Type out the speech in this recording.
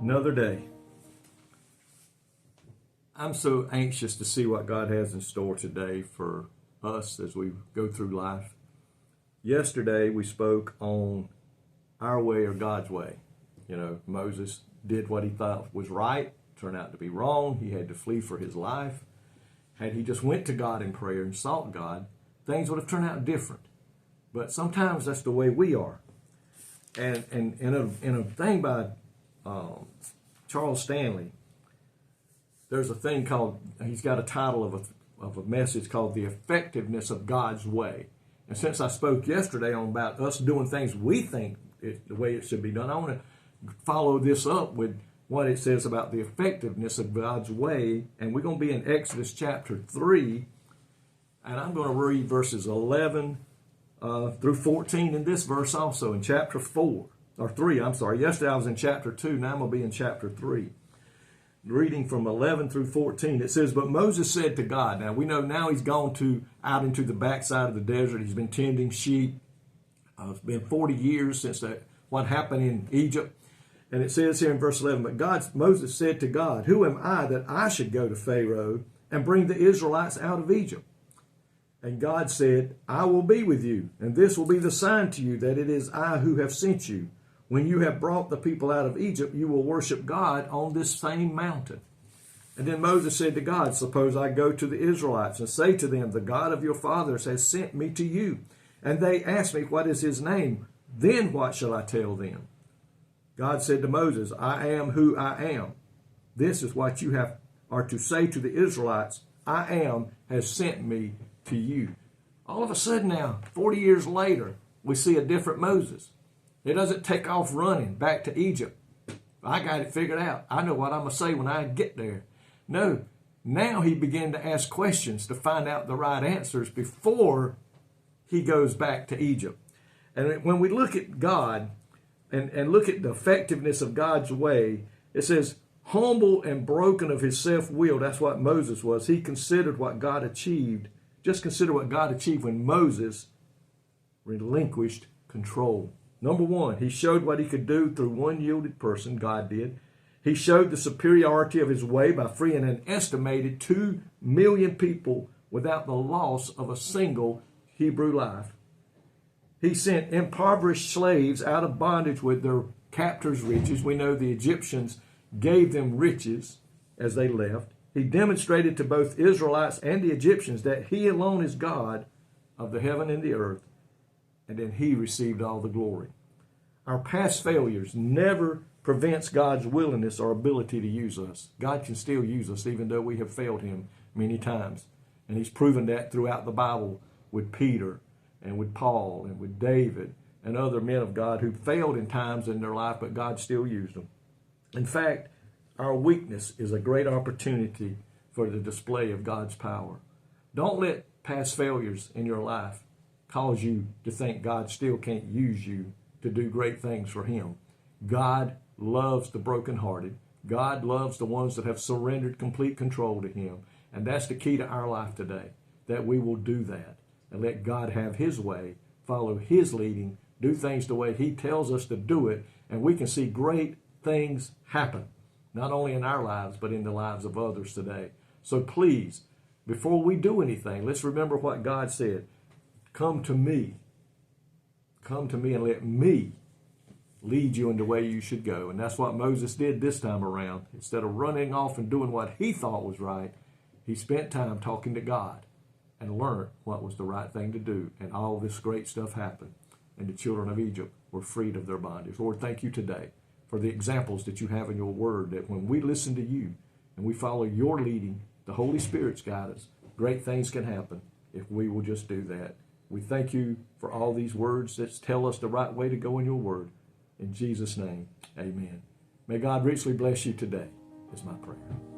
Another day. I'm so anxious to see what God has in store today for us as we go through life. Yesterday we spoke on our way or God's way. You know, Moses did what he thought was right, turned out to be wrong. He had to flee for his life. Had he just went to God in prayer and sought God, things would have turned out different. But sometimes that's the way we are. And in a thing by Charles Stanley, there's a thing called, he's got a title of a message called The Effectiveness of God's Way. And since I spoke yesterday on about us doing things we think the way it should be done, I want to follow this up with what it says about the effectiveness of God's way. And we're going to be in Exodus chapter 3, and I'm going to read verses 11 through 14 in this verse also, in chapter 3. Yesterday I was in chapter 2, now I'm going to be in chapter 3. Reading from 11 through 14, it says, "But Moses said to God," now we know now he's gone out into the backside of the desert. He's been tending sheep. It's been 40 years since what happened in Egypt. And it says here in verse 11, "But Moses said to God, 'Who am I that I should go to Pharaoh and bring the Israelites out of Egypt?' And God said, 'I will be with you, and this will be the sign to you that it is I who have sent you. When you have brought the people out of Egypt, you will worship God on this same mountain.' And then Moses said to God, 'Suppose I go to the Israelites and say to them, the God of your fathers has sent me to you, and they ask me, what is his name? Then what shall I tell them?' God said to Moses, 'I am who I am. This is what you are to say to the Israelites, I am has sent me to you.'" All of a sudden now, 40 years later, we see a different Moses. He doesn't take off running back to Egypt. I got it figured out. I know what I'm going to say when I get there. No, now he began to ask questions to find out the right answers before he goes back to Egypt. And when we look at God and look at the effectiveness of God's way, it says, humble and broken of his self-will. That's what Moses was. He considered what God achieved. Just consider what God achieved when Moses relinquished control. Number one, he showed what he could do through one yielded person, God did. He showed the superiority of his way by freeing an estimated 2 million people without the loss of a single Hebrew life. He sent impoverished slaves out of bondage with their captors' riches. We know the Egyptians gave them riches as they left. He demonstrated to both Israelites and the Egyptians that he alone is God of the heaven and the earth. And then he received all the glory. Our past failures never prevents God's willingness or ability to use us. God can still use us even though we have failed him many times. And he's proven that throughout the Bible with Peter and with Paul and with David and other men of God who failed in times in their life, but God still used them. In fact, our weakness is a great opportunity for the display of God's power. Don't let past failures in your life cause you to think God still can't use you to do great things for him. God loves the brokenhearted. God loves the ones that have surrendered complete control to him. And that's the key to our life today, that we will do that and let God have his way, follow his leading, do things the way he tells us to do it, and we can see great things happen, not only in our lives, but in the lives of others today. So please, before we do anything, let's remember what God said. Come to me. Come to me and let me lead you in the way you should go. And that's what Moses did this time around. Instead of running off and doing what he thought was right, he spent time talking to God and learned what was the right thing to do. And all this great stuff happened. And the children of Egypt were freed of their bondage. Lord, thank you today for the examples that you have in your word, that when we listen to you and we follow your leading, the Holy Spirit's guidance, great things can happen if we will just do that. We thank you for all these words that tell us the right way to go in your word. In Jesus' name, amen. May God richly bless you today, is my prayer.